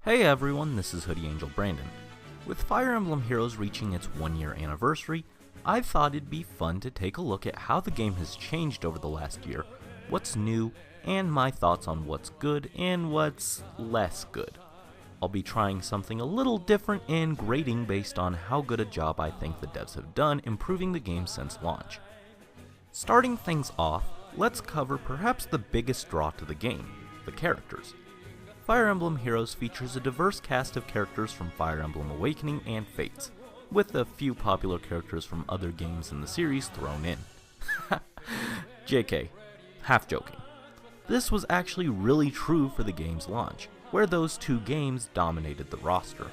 Hey everyone, this is Hoodie Angel Brandon. With Fire Emblem Heroes reaching its 1-year anniversary, I thought it'd be fun to take a look at how the game has changed over the last year, what's new, and my thoughts on what's good and what's less good. I'll be trying something a little different and grading based on how good a job I think the devs have done improving the game since launch. Starting things off, let's cover perhaps the biggest draw to the game, the characters. Fire Emblem Heroes features a diverse cast of characters from Fire Emblem Awakening and Fates, with a few popular characters from other games in the series thrown in. JK, half joking. This was actually really true for the game's launch, where those two games dominated the roster.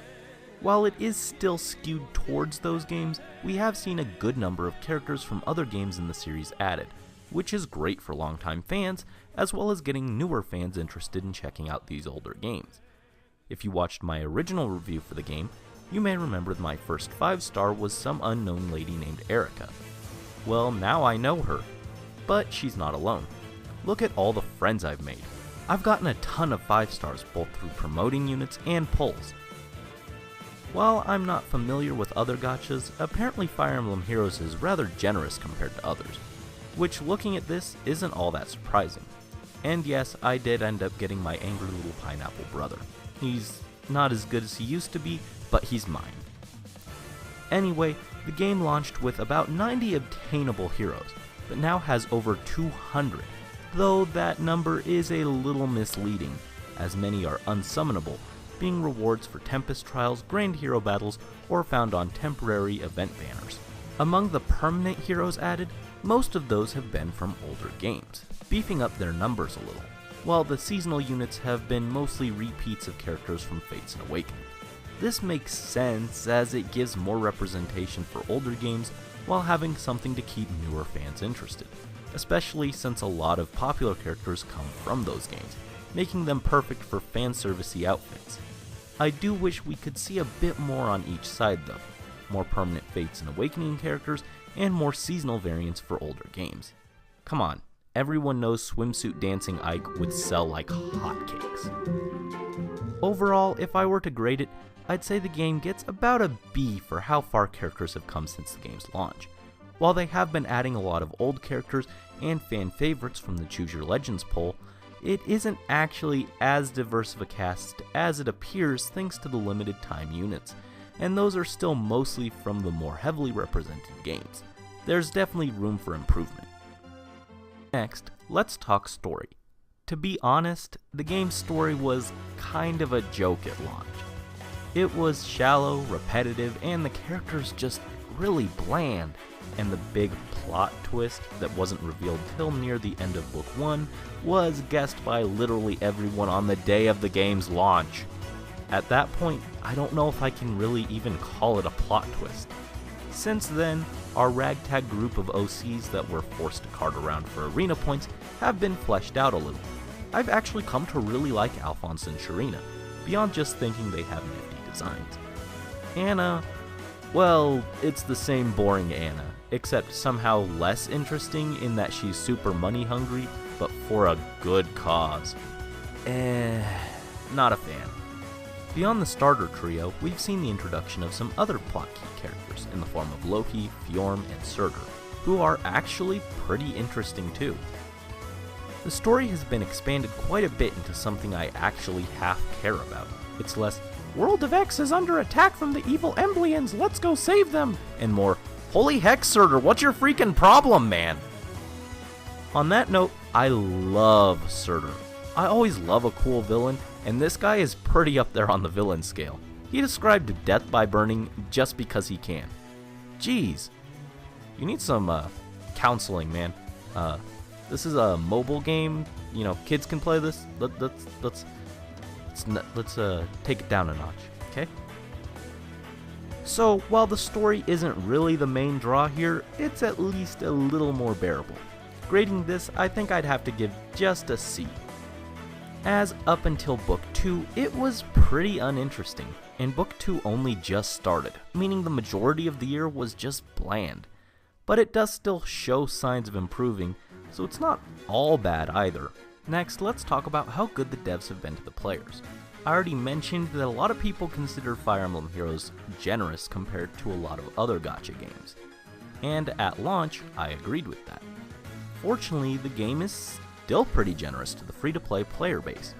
While it is still skewed towards those games, we have seen a good number of characters from other games in the series added, which is great for longtime fans, as well as getting newer fans interested in checking out these older games. If you watched my original review for the game, you may remember my first 5-star was some unknown lady named Erica. Well, now I know her, but she's not alone. Look at all the friends I've made. I've gotten a ton of 5-stars both through promoting units and pulls. While I'm not familiar with other gachas, apparently Fire Emblem Heroes is rather generous compared to others, which looking at this isn't all that surprising. And yes, I did end up getting my angry little pineapple brother. He's not as good as he used to be, but he's mine. Anyway, the game launched with about 90 obtainable heroes, but now has over 200, though that number is a little misleading, as many are unsummonable, being rewards for Tempest Trials, Grand Hero Battles, or found on temporary event banners. Among the permanent heroes added, most of those have been from older games, beefing up their numbers a little, while the seasonal units have been mostly repeats of characters from Fates and Awakening. This makes sense as it gives more representation for older games while having something to keep newer fans interested, especially since a lot of popular characters come from those games, making them perfect for fan-servicey outfits. I do wish we could see a bit more on each side though, more permanent Fates and Awakening characters, and more seasonal variants for older games. Come on, everyone knows Swimsuit Dancing Ike would sell like hotcakes. Overall, if I were to grade it, I'd say the game gets about a B for how far characters have come since the game's launch. While they have been adding a lot of old characters and fan favorites from the Choose Your Legends poll, it isn't actually as diverse of a cast as it appears thanks to the limited time units, and those are still mostly from the more heavily represented games. There's definitely room for improvement. Next, let's talk story. To be honest, the game's story was kind of a joke at launch. It was shallow, repetitive, and the characters just really bland, and the big plot twist that wasn't revealed till near the end of Book 1 was guessed by literally everyone on the day of the game's launch. At that point, I don't know if I can really even call it a plot twist. Since then, our ragtag group of OCs that were forced to cart around for arena points have been fleshed out a little. I've actually come to really like Alphonse and Sharina, beyond just thinking they have nifty designs. Anna, well, it's the same boring Anna, except somehow less interesting in that she's super money hungry, but for a good cause. Not a fan. Beyond the starter trio, we've seen the introduction of some other plot key characters in the form of Loki, Fjorm, and Surtur, who are actually pretty interesting too. The story has been expanded quite a bit into something I actually half care about. It's less, World of X is under attack from the evil Embleans, let's go save them, and more, holy heck Surtur, what's your freaking problem, man? On that note, I love Surtur. I always love a cool villain, and this guy is pretty up there on the villain scale. He described death by burning just because he can. Jeez. You need some counseling, man. This is a mobile game. You know, kids can play this. Let's take it down a notch, okay? So, while the story isn't really the main draw here, it's at least a little more bearable. Grading this, I think I'd have to give just a C. As up until Book 2, it was pretty uninteresting, and Book 2 only just started, meaning the majority of the year was just bland. but it does still show signs of improving, so it's not all bad either. Next, let's talk about how good the devs have been to the players. I already mentioned that a lot of people consider Fire Emblem Heroes generous compared to a lot of other gacha games, and at launch, I agreed with that. Fortunately, the game is still pretty generous to the free-to-play player base.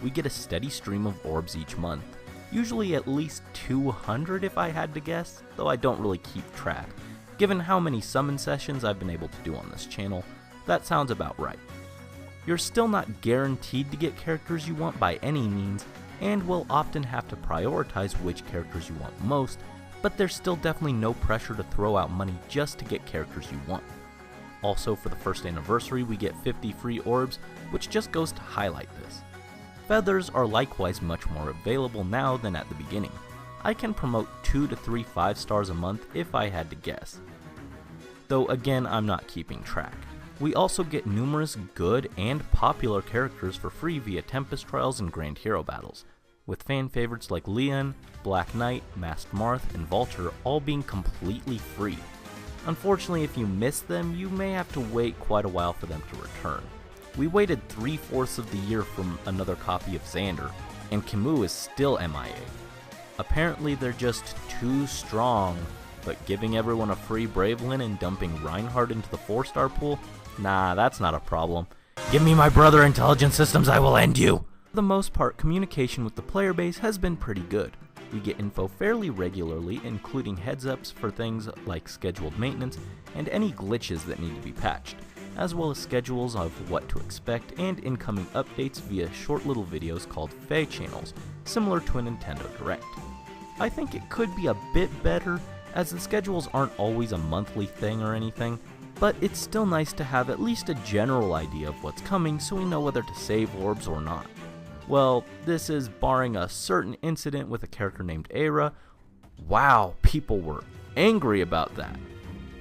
We get a steady stream of orbs each month, usually at least 200 if I had to guess, though I don't really keep track. Given how many summon sessions I've been able to do on this channel, that sounds about right. You're still not guaranteed to get characters you want by any means, and will often have to prioritize which characters you want most, but there's still definitely no pressure to throw out money just to get characters you want. Also, for the first anniversary, we get 50 free orbs, which just goes to highlight this. Feathers are likewise much more available now than at the beginning. I can promote 2 to 3 5 stars a month if I had to guess, though again I'm not keeping track. We also get numerous good and popular characters for free via Tempest Trials and Grand Hero battles, with fan favorites like Leon, Black Knight, Masked Marth, and Vulture all being completely free. Unfortunately, if you miss them, you may have to wait quite a while for them to return. We waited 3/4 of the year for another copy of Xander, and Camus is still MIA. Apparently they're just too strong, but giving everyone a free Bravelin and dumping Reinhardt into the 4-star pool? Nah, that's not a problem. Give me my brother intelligence systems, I will end you! For the most part, communication with the player base has been pretty good. We get info fairly regularly, including heads-ups for things like scheduled maintenance and any glitches that need to be patched, as well as schedules of what to expect and incoming updates via short little videos called Faye channels, similar to a Nintendo Direct. I think it could be a bit better, as the schedules aren't always a monthly thing or anything, but it's still nice to have at least a general idea of what's coming so we know whether to save orbs or not. Well, this is barring a certain incident with a character named Aira. Wow, people were angry about that.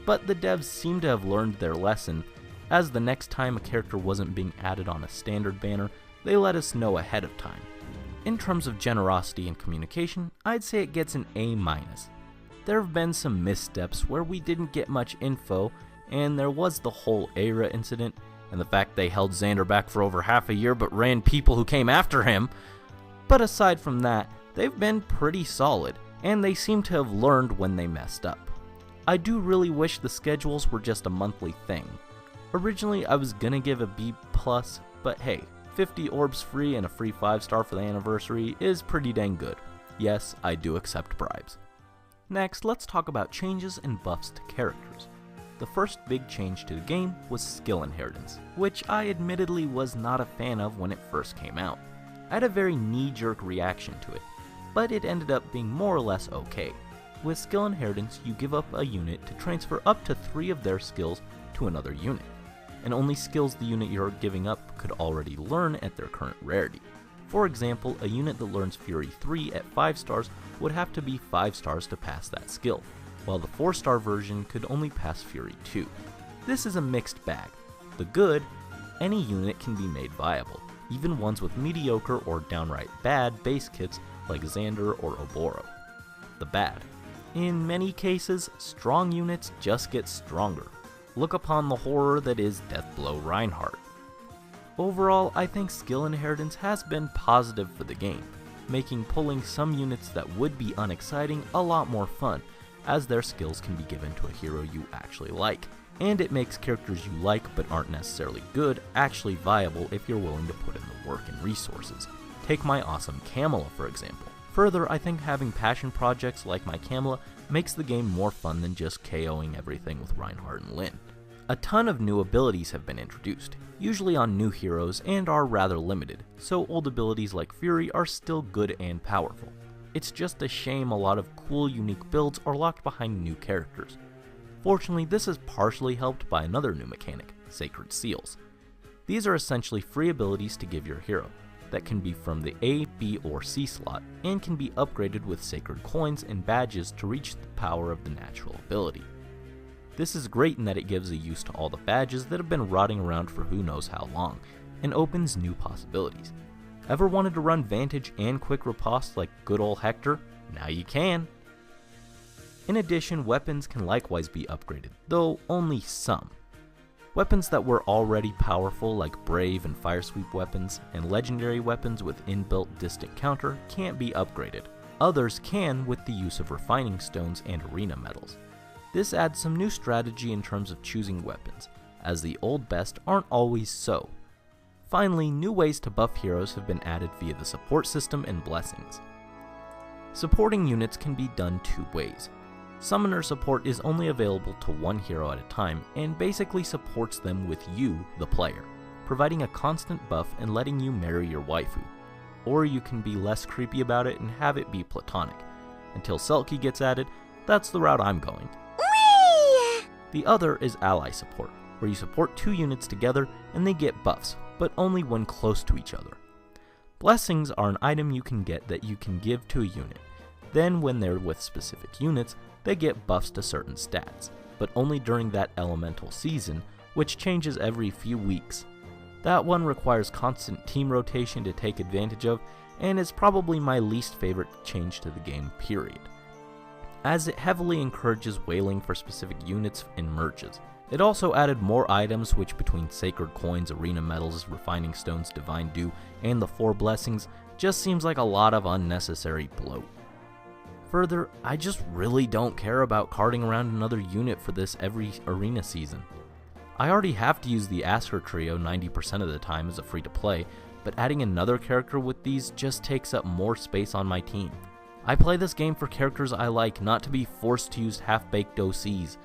But the devs seem to have learned their lesson, as the next time a character wasn't being added on a standard banner, they let us know ahead of time. In terms of generosity and communication, I'd say it gets an A-. There have been some missteps where we didn't get much info, and there was the whole Aira incident, and the fact they held Xander back for over half a year but ran people who came after him. But aside from that, they've been pretty solid, and they seem to have learned when they messed up. I do really wish the schedules were just a monthly thing. Originally I was gonna give a B+, but hey, 50 orbs free and a free 5-star for the anniversary is pretty dang good. Yes, I do accept bribes. Next, let's talk about changes and buffs to characters. The first big change to the game was skill inheritance, which I admittedly was not a fan of when it first came out. I had a very knee-jerk reaction to it, but it ended up being more or less okay. With skill inheritance, you give up a unit to transfer up to 3 of their skills to another unit, and only skills the unit you're giving up could already learn at their current rarity. For example, a unit that learns Fury 3 at 5 stars would have to be 5 stars to pass that skill, while the 4-star version could only pass Fury 2. This is a mixed bag. The good, any unit can be made viable, even ones with mediocre or downright bad base kits like Xander or Oboro. The bad, in many cases, strong units just get stronger. Look upon the horror that is Deathblow Reinhardt. Overall, I think skill inheritance has been positive for the game, making pulling some units that would be unexciting a lot more fun, as their skills can be given to a hero you actually like, and it makes characters you like but aren't necessarily good actually viable if you're willing to put in the work and resources. Take my awesome Camilla for example. Further, I think having passion projects like my Camilla makes the game more fun than just KOing everything with Reinhardt and Lyn. A ton of new abilities have been introduced, usually on new heroes, and are rather limited, so old abilities like Fury are still good and powerful. It's just a shame a lot of cool, unique builds are locked behind new characters. Fortunately, this is partially helped by another new mechanic, Sacred Seals. These are essentially free abilities to give your hero, that can be from the A, B, or C slot, and can be upgraded with sacred coins and badges to reach the power of the natural ability. This is great in that it gives a use to all the badges that have been rotting around for who knows how long, and opens new possibilities. Ever wanted to run Vantage and Quick Riposte like good old Hector? Now you can! In addition, weapons can likewise be upgraded, though only some. Weapons that were already powerful like Brave and Fire Sweep weapons, and legendary weapons with inbuilt distant counter can't be upgraded. Others can with the use of refining stones and arena medals. This adds some new strategy in terms of choosing weapons, as the old best aren't always so. Finally, new ways to buff heroes have been added via the support system and blessings. Supporting units can be done two ways. Summoner support is only available to one hero at a time and basically supports them with you, the player, providing a constant buff and letting you marry your waifu. Or you can be less creepy about it and have it be platonic. Until Selkie gets added, that's the route I'm going. Whee! The other is ally support, where you support two units together and they get buffs, but only when close to each other. Blessings are an item you can get that you can give to a unit. Then when they're with specific units, they get buffs to certain stats, but only during that elemental season, which changes every few weeks. That one requires constant team rotation to take advantage of, and is probably my least favorite change to the game, period, as it heavily encourages whaling for specific units and merges. It also added more items, which between sacred coins, arena medals, refining stones, divine dew, and the 4 blessings, just seems like a lot of unnecessary bloat. Further, I just really don't care about carting around another unit for this every arena season. I already have to use the Asker trio 90% of the time as a free-to-play, but adding another character with these just takes up more space on my team. I play this game for characters I like, not to be forced to use half-baked OCs.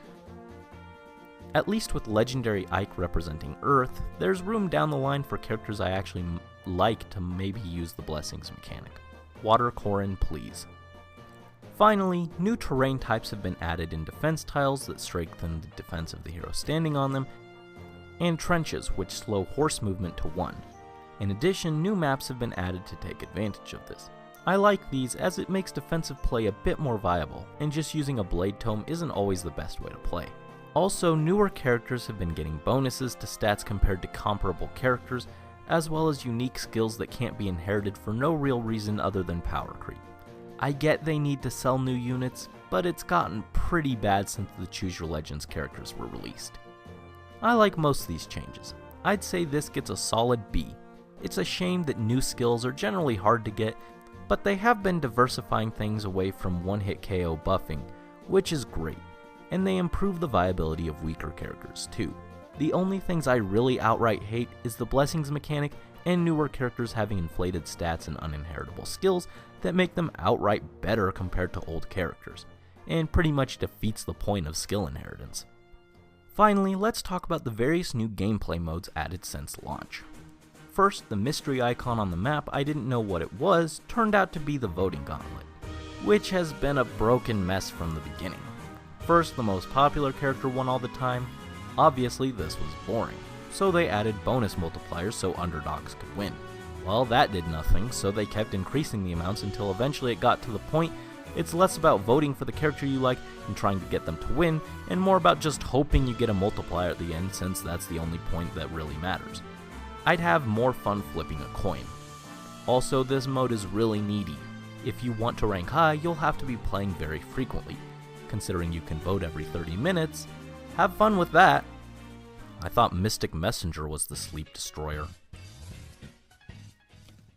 At least with Legendary Ike representing Earth, there's room down the line for characters I actually like to maybe use the blessings mechanic. Water Corrin, please. Finally, new terrain types have been added in defense tiles that strengthen the defense of the hero standing on them, and trenches which slow horse movement to 1. In addition, new maps have been added to take advantage of this. I like these as it makes defensive play a bit more viable, and just using a blade tome isn't always the best way to play. Also, newer characters have been getting bonuses to stats compared to comparable characters, as well as unique skills that can't be inherited for no real reason other than power creep. I get they need to sell new units, but it's gotten pretty bad since the Choose Your Legends characters were released. I like most of these changes. I'd say this gets a solid B. It's a shame that new skills are generally hard to get, but they have been diversifying things away from one-hit KO buffing, which is great, and they improve the viability of weaker characters too. The only things I really outright hate is the blessings mechanic and newer characters having inflated stats and uninheritable skills that make them outright better compared to old characters, and pretty much defeats the point of skill inheritance. Finally, let's talk about the various new gameplay modes added since launch. First, the mystery icon on the map I didn't know what it was turned out to be the voting gauntlet, which has been a broken mess from the beginning. First, the most popular character won all the time. Obviously, this was boring, so they added bonus multipliers so underdogs could win. Well, that did nothing, so they kept increasing the amounts until eventually it got to the point it's less about voting for the character you like and trying to get them to win, and more about just hoping you get a multiplier at the end, since that's the only point that really matters. I'd have more fun flipping a coin. Also, this mode is really needy. If you want to rank high, you'll have to be playing very frequently. Considering you can vote every 30 minutes, have fun with that. I thought Mystic Messenger was the sleep destroyer.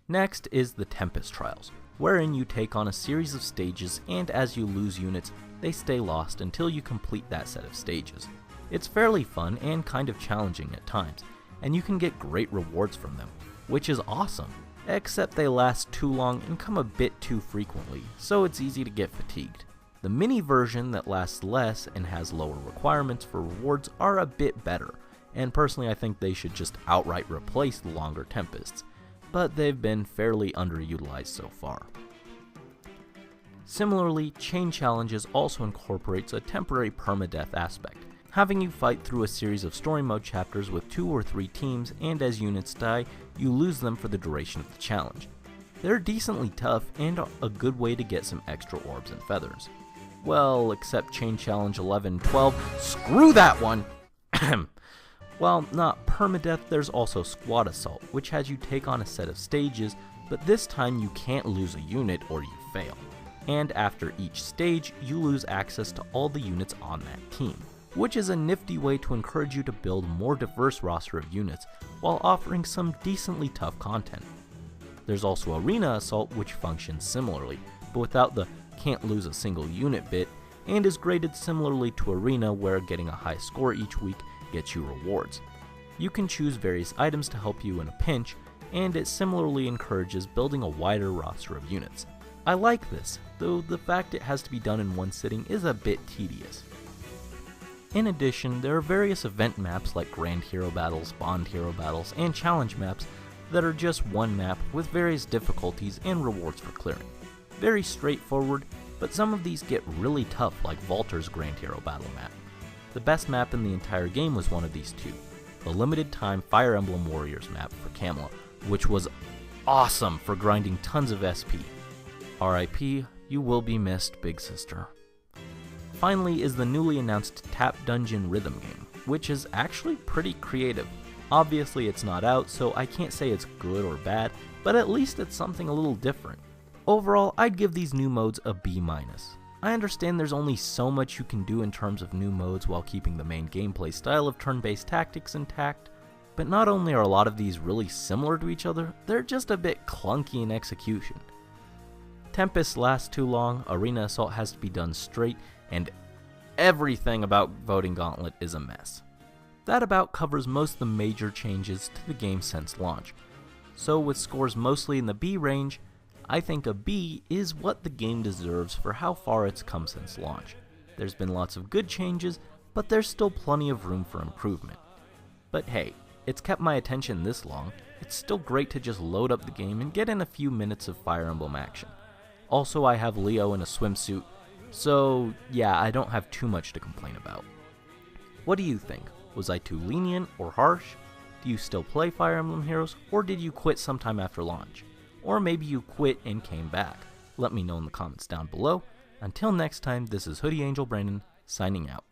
Next is the Tempest Trials, wherein you take on a series of stages, and as you lose units, they stay lost until you complete that set of stages. It's fairly fun and kind of challenging at times, and you can get great rewards from them, which is awesome, except they last too long and come a bit too frequently, so it's easy to get fatigued. The mini version that lasts less and has lower requirements for rewards are a bit better, and personally I think they should just outright replace the longer Tempests, but they've been fairly underutilized so far. Similarly, Chain Challenges also incorporates a temporary permadeath aspect, having you fight through a series of story mode chapters with 2 or 3 teams, and as units die, you lose them for the duration of the challenge. They're decently tough and a good way to get some extra orbs and feathers. Well, except Chain Challenge 11-12, screw that one! While not permadeath, there's also Squad Assault, which has you take on a set of stages, but this time you can't lose a unit or you fail. and after each stage, you lose access to all the units on that team, which is a nifty way to encourage you to build a more diverse roster of units while offering some decently tough content. There's also Arena Assault, which functions similarly, but without the can't lose a single unit bit, and is graded similarly to Arena, where getting a high score each week gets you rewards. You can choose various items to help you in a pinch, and it similarly encourages building a wider roster of units. I like this, though the fact it has to be done in one sitting is a bit tedious. In addition, there are various event maps like Grand Hero Battles, Bond Hero Battles, and Challenge maps that are just one map with various difficulties and rewards for clearing. Very straightforward, but some of these get really tough, like Valter's Grand Hero Battle map. The best map in the entire game was one of these two, the limited time Fire Emblem Warriors map for Camelot, which was awesome for grinding tons of SP. RIP, you will be missed, big sister. Finally is the newly announced Tap Dungeon rhythm game, which is actually pretty creative. Obviously it's not out, so I can't say it's good or bad, but at least it's something a little different. Overall, I'd give these new modes a B-. I understand there's only so much you can do in terms of new modes while keeping the main gameplay style of turn-based tactics intact, but not only are a lot of these really similar to each other, they're just a bit clunky in execution. Tempest lasts too long, Arena Assault has to be done straight, and everything about Voting Gauntlet is a mess. That about covers most of the major changes to the game since launch. So with scores mostly in the B range, I think a B is what the game deserves for how far it's come since launch. There's been lots of good changes, but there's still plenty of room for improvement. But hey, it's kept my attention this long, it's still great to just load up the game and get in a few minutes of Fire Emblem action. Also, I have Leo in a swimsuit, so yeah, I don't have too much to complain about. What do you think? Was I too lenient or harsh? Do you still play Fire Emblem Heroes, or did you quit sometime after launch? Or maybe you quit and came back. Let me know in the comments down below. Until next time, this is Hoodie Angel Brandon, signing out.